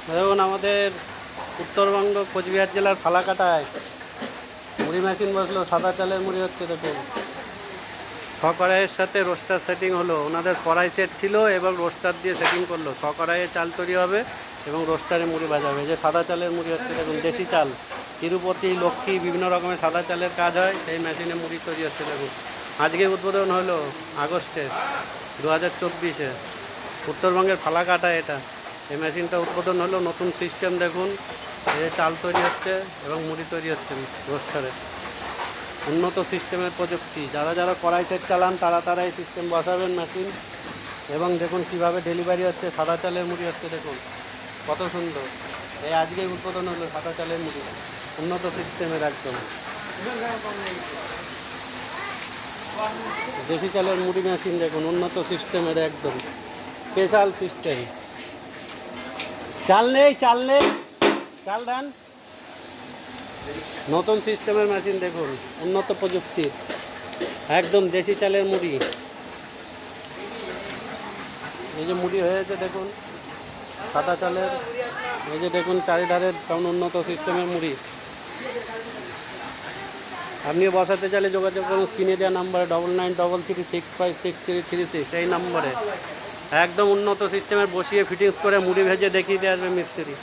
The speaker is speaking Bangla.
দেখুন আমাদের উত্তরবঙ্গ কোচবিহার জেলার ফালাকাটায় মুড়ি মেশিন বসলো, সাদা চালের মুড়ি হচ্ছে। দেখুন কড়াইয়ের সাথে রোস্টার সেটিং হলো, ওনাদের কড়াই সেট ছিল এবং রোস্টার দিয়ে সেটিং করলো। কড়াইয়ে চাল তৈরি হবে এবং রোস্টারে মুড়ি ভাজা হবে। যে সাদা চালের মুড়ি হচ্ছে, দেখুন দেশি চাল, তিরুপতি, লক্ষ্মী, বিভিন্ন রকমের সাদা চালের কাজ হয়, সেই মেশিনে মুড়ি তৈরি হচ্ছে। দেখুন আজকে উদ্বোধন হলো আগস্টে 2024-এ উত্তরবঙ্গের ফালাকাটায় এটা এই মেশিনটা উদ্বোধন হলো। নতুন সিস্টেম দেখুন, এই চাল তৈরি হচ্ছে এবং মুড়ি তৈরি হচ্ছে রোস্টারে। উন্নত সিস্টেমের প্রযুক্তি, যারা যারা কড়াই সেট চালান তারা এই সিস্টেম বসাবেন মেশিন। এবং দেখুন কিভাবে ডেলিভারি হচ্ছে, সাদা চালের মুড়ি হচ্ছে। দেখুন কত সুন্দর, এই আজকেই উদ্বোধন হলো সাদা চালের মুড়ি, উন্নত সিস্টেমের একদম। দেশি চালের মুড়ি মেশিন দেখুন, উন্নত সিস্টেমের একদম স্পেশাল সিস্টেম। চাল নেই, চাল ডান। নতুন সিস্টেমের মেশিন দেখুন, উন্নত প্রযুক্তির একদম দেশি চালের মুড়ি। এই যে মুড়ি হয়েছে দেখুন সাদা চালের, এই যে দেখুন চারিধারের কেমন উন্নত সিস্টেমের মুড়ি। আপনিও বসাতে চাইলে যোগাযোগ করুন স্ক্রিনে দেওয়া নাম্বারে 9933656336, এই নম্বরে। একদম উন্নত সিস্টেমের বসিয়ে ফিটিংস করে মুড়ি ভেজে দেখিয়ে দিয়ে আসবে মিস্ত্রি।